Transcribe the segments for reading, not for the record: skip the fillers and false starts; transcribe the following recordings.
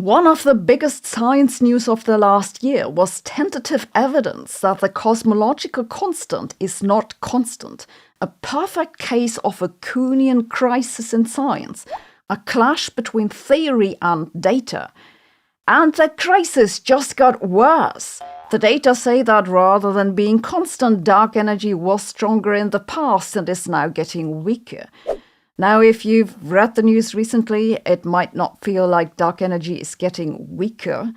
One of the biggest science news of the last year was tentative evidence that the cosmological constant is not constant, a perfect case of a Kuhnian crisis in science, a clash between theory and data. And the crisis just got worse. The data say that rather than being constant, dark energy was stronger in the past and is now getting weaker. Now, if you've read the news recently, it might not feel like dark energy is getting weaker,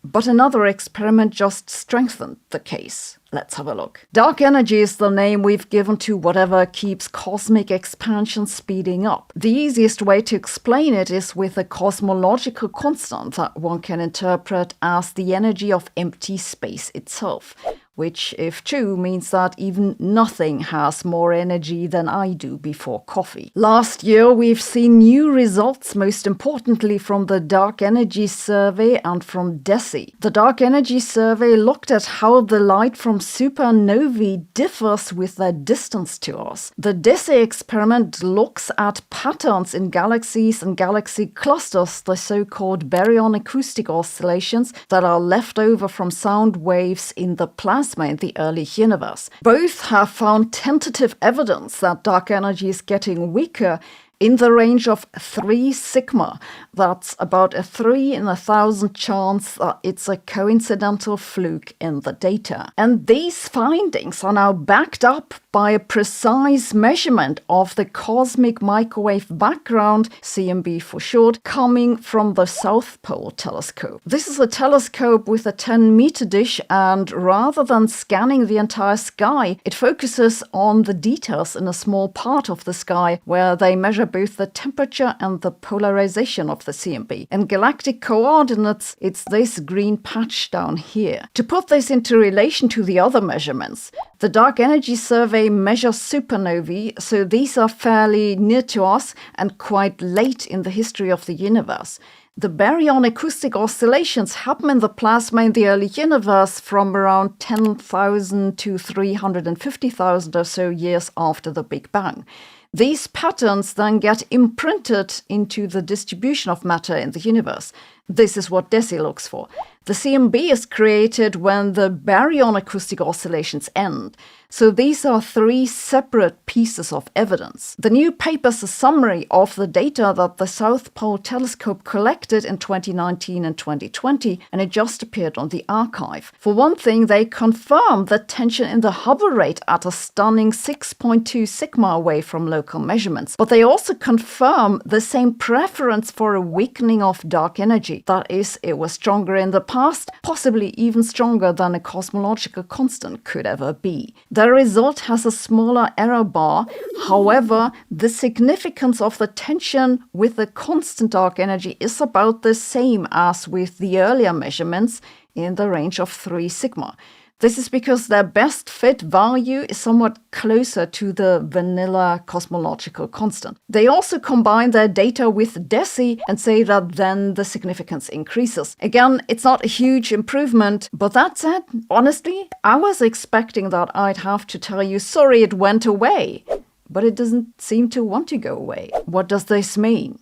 but another experiment just strengthened the case. Let's have a look. Dark energy is the name we've given to whatever keeps cosmic expansion speeding up. The easiest way to explain it is with a cosmological constant that one can interpret as the energy of empty space itself, which, if true, means that even nothing has more energy than I do before coffee. Last year, we've seen new results, most importantly from the Dark Energy Survey and from DESI. The Dark Energy Survey looked at how the light from supernovae differs with their distance to us. The DESI experiment looks at patterns in galaxies and galaxy clusters, the so-called baryon acoustic oscillations that are left over from sound waves in the plasma in the early universe. Both have found tentative evidence that dark energy is getting weaker in the range of 3 sigma. That's about a 3 in 1,000 chance that it's a coincidental fluke in the data. And these findings are now backed up by a precise measurement of the cosmic microwave background, CMB for short, coming from the South Pole telescope. This is a telescope with a 10-meter dish, and rather than scanning the entire sky, it focuses on the details in a small part of the sky where they measure both the temperature and the polarization of the CMB. In galactic coordinates, it's this green patch down here. To put this into relation to the other measurements, the Dark Energy Survey measures supernovae, so these are fairly near to us and quite late in the history of the universe. The baryon acoustic oscillations happen in the plasma in the early universe from around 10,000 to 350,000 or so years after the Big Bang. These patterns then get imprinted into the distribution of matter in the universe. This is what DESI looks for. The CMB is created when the baryon acoustic oscillations end. So these are 3 separate pieces of evidence. The new paper is a summary of the data that the South Pole telescope collected in 2019 and 2020, and it just appeared on the archive. For one thing, they confirm the tension in the Hubble rate at a stunning 6.2 sigma away from local measurements. But they also confirm the same preference for a weakening of dark energy. That is, it was stronger in the past, possibly even stronger than a cosmological constant could ever be. The result has a smaller error bar. However, the significance of the tension with the constant dark energy is about the same as with the earlier measurements in the range of 3 sigma. This is because their best fit value is somewhat closer to the vanilla cosmological constant. They also combine their data with DESI and say that then the significance increases. Again, it's not a huge improvement, but that said, honestly, I was expecting that I'd have to tell you, sorry, it went away. But it doesn't seem to want to go away. What does this mean?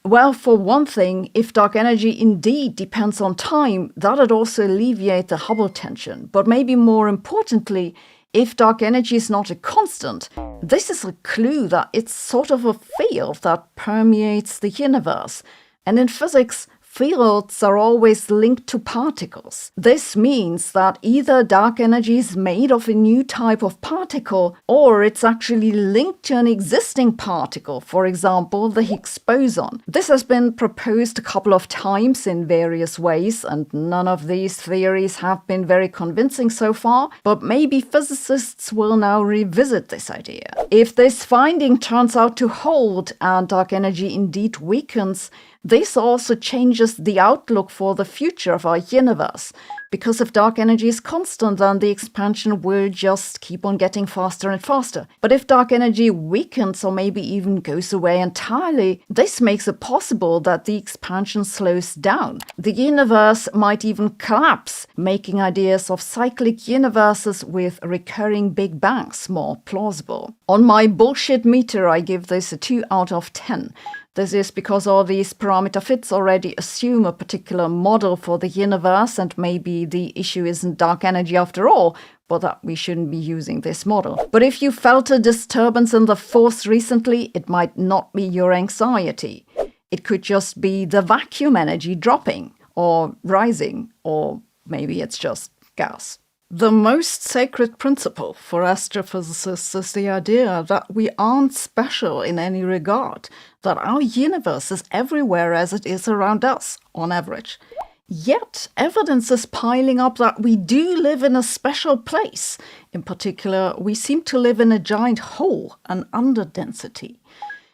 Well, for one thing, if dark energy indeed depends on time, that'd also alleviate the Hubble tension. But maybe more importantly, if dark energy is not a constant, this is a clue that it's sort of a field that permeates the universe. And in physics, fields are always linked to particles. This means that either dark energy is made of a new type of particle, or it's actually linked to an existing particle, for example, the Higgs boson. This has been proposed a couple of times in various ways, and none of these theories have been very convincing so far, but maybe physicists will now revisit this idea. If this finding turns out to hold and dark energy indeed weakens, this also changes the outlook for the future of our universe. because if dark energy is constant, then the expansion will just keep on getting faster and faster. But if dark energy weakens or maybe even goes away entirely, this makes it possible that the expansion slows down. The universe might even collapse, making ideas of cyclic universes with recurring Big Bangs more plausible. On my bullshit meter, I give this a 2 out of 10. This is because all these parameter fits already assume a particular model for the universe, and maybe the issue isn't dark energy after all, but that we shouldn't be using this model. But if you felt a disturbance in the force recently, it might not be your anxiety. It could just be the vacuum energy dropping, or rising, or maybe it's just gas. The most sacred principle for astrophysicists is the idea that we aren't special in any regard, that our universe is everywhere as it is around us, on average. Yet, evidence is piling up that we do live in a special place. In particular, we seem to live in a giant hole, an underdensity.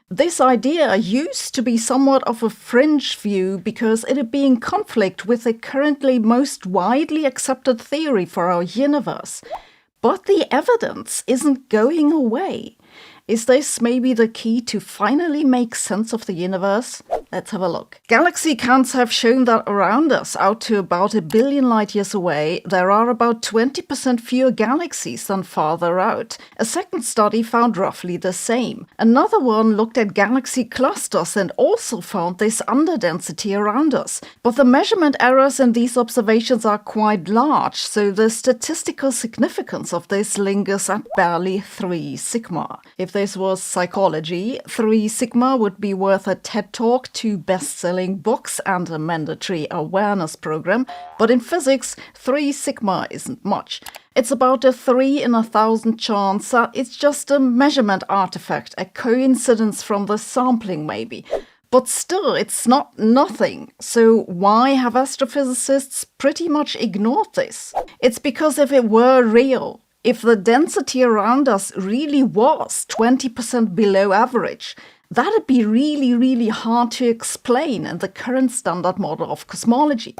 This idea used to be somewhat of a fringe view because it would be in conflict with the currently most widely accepted theory for our universe. But the evidence isn't going away. Is this maybe the key to finally make sense of the universe? Let's have a look. Galaxy counts have shown that around us, out to about 1 billion light years away, there are about 20% fewer galaxies than farther out. A second study found roughly the same. Another one looked at galaxy clusters and also found this underdensity around us. But the measurement errors in these observations are quite large, so the statistical significance of this lingers at barely 3 sigma. If this was psychology, 3 sigma would be worth a TED Talk, 2 best-selling books, and a mandatory awareness program. But in physics, 3 sigma isn't much. It's about a 3 in 1,000 chance that it's just a measurement artifact, a coincidence from the sampling maybe. But still, it's not nothing. So why have astrophysicists pretty much ignored this? It's because if it were real, if the density around us really was 20% below average, that'd be really hard to explain in the current standard model of cosmology.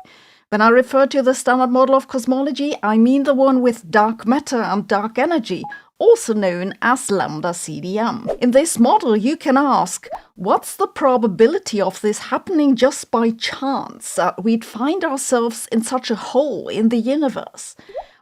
When I refer to the standard model of cosmology, I mean the one with dark matter and dark energy, also known as lambda CDM. In this model, you can ask, what's the probability of this happening just by chance, that we'd find ourselves in such a hole in the universe?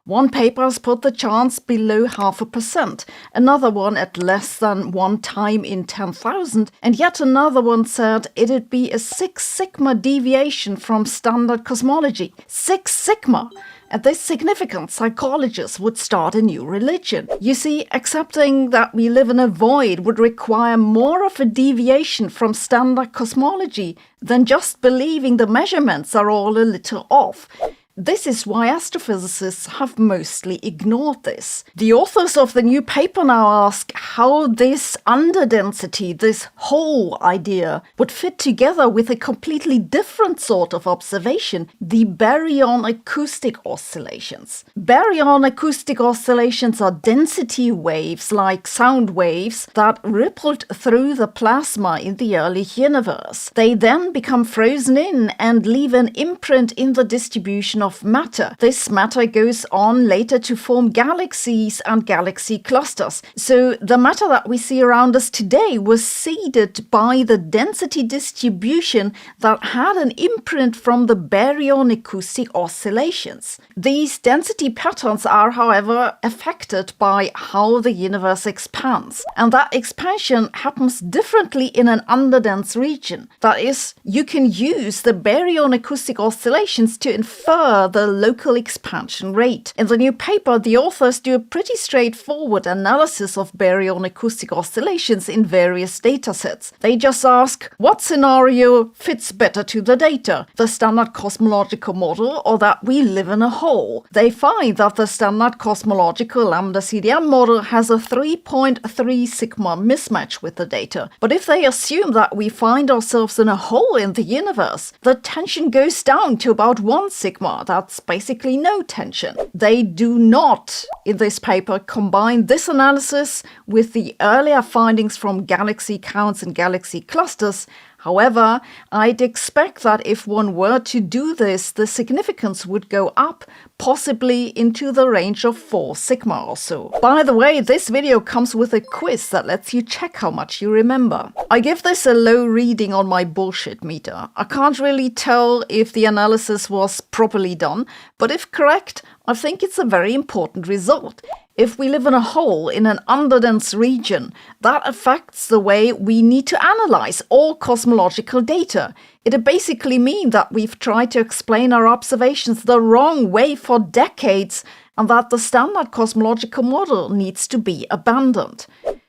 One paper has put the chance below 0.5%, another one at less than 1 time in 10,000, and yet another one said it'd be a 6 sigma deviation from standard cosmology. 6 sigma! At this significance, psychologists would start a new religion. You see, accepting that we live in a void would require more of a deviation from standard cosmology than just believing the measurements are all a little off. This is why astrophysicists have mostly ignored this. The authors of the new paper now ask how this underdensity, this whole idea, would fit together with a completely different sort of observation, the baryon acoustic oscillations. Baryon acoustic oscillations are density waves, like sound waves, that rippled through the plasma in the early universe. They then become frozen in and leave an imprint in the distribution of matter. This matter goes on later to form galaxies and galaxy clusters. So the matter that we see around us today was seeded by the density distribution that had an imprint from the baryon acoustic oscillations. These density patterns are, however, affected by how the universe expands. And that expansion happens differently in an underdense region. That is, you can use the baryon acoustic oscillations to infer the local expansion rate. In the new paper, the authors do a pretty straightforward analysis of baryon acoustic oscillations in various datasets. They just ask, what scenario fits better to the data? The standard cosmological model or that we live in a hole? They find that the standard cosmological lambda CDM model has a 3.3 sigma mismatch with the data. But if they assume that we find ourselves in a hole in the universe, the tension goes down to about 1 sigma. That's basically no tension. They do not, in this paper, combine this analysis with the earlier findings from galaxy counts and galaxy clusters. However, I'd expect that if one were to do this, the significance would go up, possibly into the range of 4 sigma or so. By the way, this video comes with a quiz that lets you check how much you remember. I give this a low reading on my bullshit meter. I can't really tell if the analysis was properly done, but if correct, I think it's a very important result. If we live in a hole in an underdense region, that affects the way we need to analyze all cosmological data. It'd basically mean that we've tried to explain our observations the wrong way for decades and that the standard cosmological model needs to be abandoned.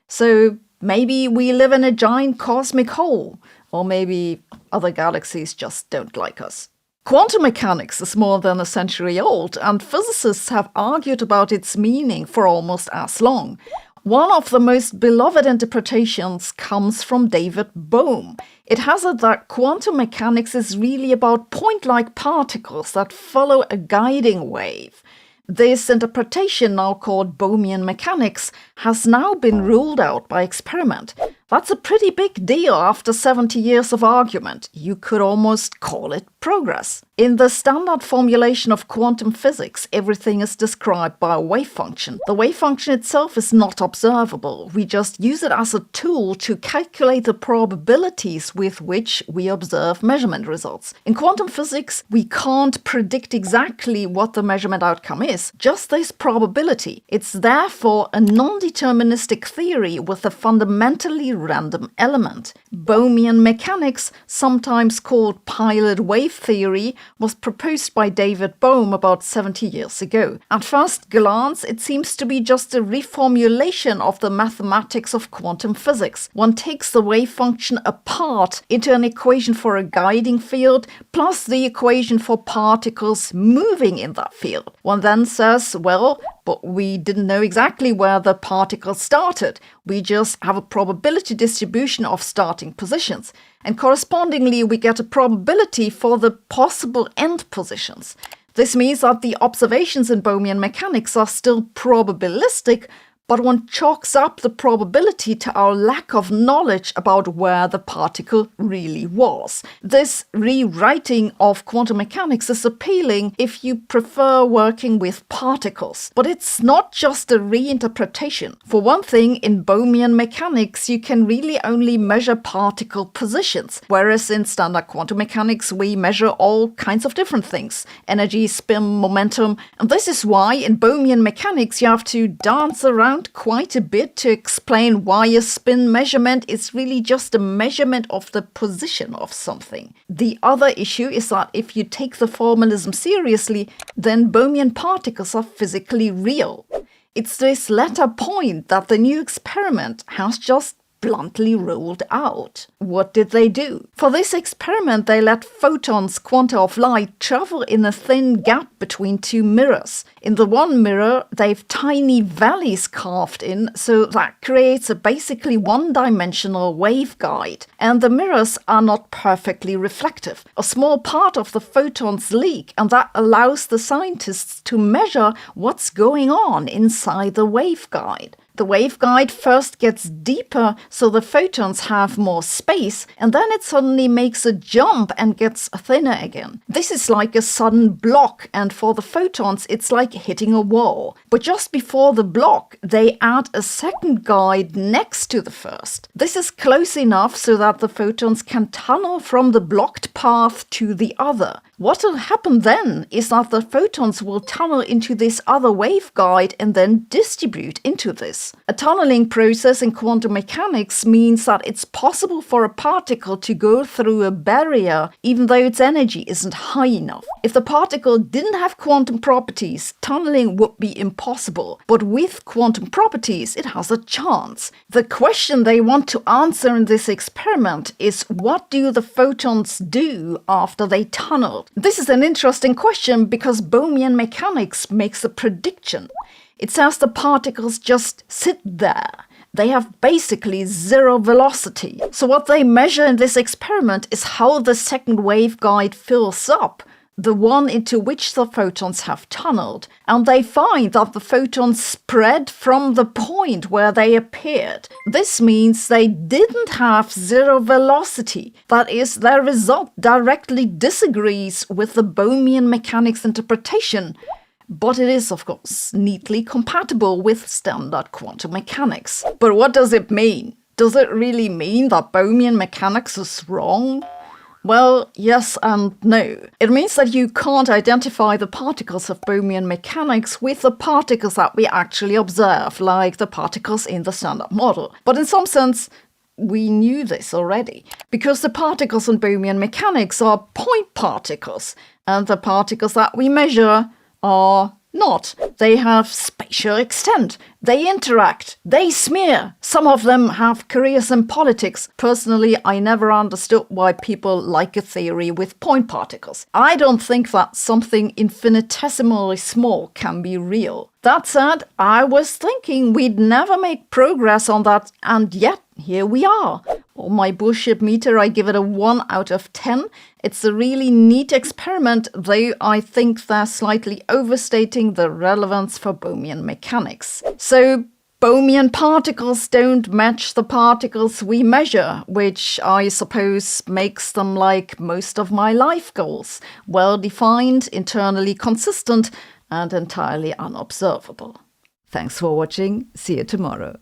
So maybe we live in a giant cosmic hole, or maybe other galaxies just don't like us. Quantum mechanics is more than a century old, and physicists have argued about its meaning for almost as long. One of the most beloved interpretations comes from David Bohm. It has it that quantum mechanics is really about point-like particles that follow a guiding wave. This interpretation, now called Bohmian mechanics, has now been ruled out by experiment. That's a pretty big deal after 70 years of argument. You could almost call it progress. In the standard formulation of quantum physics, everything is described by a wave function. The wave function itself is not observable. We just use it as a tool to calculate the probabilities with which we observe measurement results. In quantum physics, we can't predict exactly what the measurement outcome is, just this probability. It's therefore a non-deterministic theory with a fundamentally random element. Bohmian mechanics, sometimes called pilot wave theory, was proposed by David Bohm about 70 years ago. At first glance, it seems to be just a reformulation of the mathematics of quantum physics. One takes the wave function apart into an equation for a guiding field, plus the equation for particles moving in that field. One then says, well, but we didn't know exactly where the particles started. We just have a probability distribution of starting positions. And correspondingly, we get a probability for the possible end positions. This means that the observations in Bohmian mechanics are still probabilistic, but one chalks up the probability to our lack of knowledge about where the particle really was. This rewriting of quantum mechanics is appealing if you prefer working with particles. But it's not just a reinterpretation. For one thing, in Bohmian mechanics, you can really only measure particle positions, whereas in standard quantum mechanics, we measure all kinds of different things: energy, spin, momentum. And this is why in Bohmian mechanics, you have to dance around quite a bit to explain why a spin measurement is really just a measurement of the position of something. The other issue is that if you take the formalism seriously, then Bohmian particles are physically real. It's this latter point that the new experiment has just bluntly ruled out. What did they do? For this experiment, they let photons, quanta of light, travel in a thin gap between two mirrors. In the one mirror, they've tiny valleys carved in, so that creates a basically one-dimensional waveguide. And the mirrors are not perfectly reflective. A small part of the photons leak, and that allows the scientists to measure what's going on inside the waveguide. The waveguide first gets deeper, so the photons have more space, and then it suddenly makes a jump and gets thinner again. This is like a sudden block, and for the photons, it's like hitting a wall. But just before the block, they add a second guide next to the first. This is close enough so that the photons can tunnel from the blocked path to the other. What will happen then is that the photons will tunnel into this other waveguide and then distribute into this. A tunneling process in quantum mechanics means that it's possible for a particle to go through a barrier even though its energy isn't high enough. If the particle didn't have quantum properties, tunneling would be impossible. But with quantum properties, it has a chance. The question they want to answer in this experiment is, what do the photons do after they tunnel? This is an interesting question because Bohmian mechanics makes a prediction. It says the particles just sit there. They have basically zero velocity. So what they measure in this experiment is how the second waveguide fills up. the one into which the photons have tunneled, and they find that the photons spread from the point where they appeared. This means they didn't have zero velocity. That is, their result directly disagrees with the Bohmian mechanics interpretation. But it is, of course, neatly compatible with standard quantum mechanics. But what does it mean? Does it really mean that Bohmian mechanics is wrong? Well, yes and no. It means that you can't identify the particles of Bohmian mechanics with the particles that we actually observe, like the particles in the standard model. But in some sense, we knew this already, because the particles in Bohmian mechanics are point particles, and the particles that we measure are not. They have spatial extent. They interact. They smear. Some of them have careers in politics. Personally, I never understood why people like a theory with point particles. I don't think that something infinitesimally small can be real. That said, I was thinking we'd never make progress on that, and yet here we are. On my bullshit meter, I give it a 1 out of 10. It's a really neat experiment, though I think they're slightly overstating the relevance for Bohmian mechanics. So, Bohmian particles don't match the particles we measure, which I suppose makes them like most of my life goals. Well-defined, internally consistent, and entirely unobservable. Thanks for watching. See you tomorrow.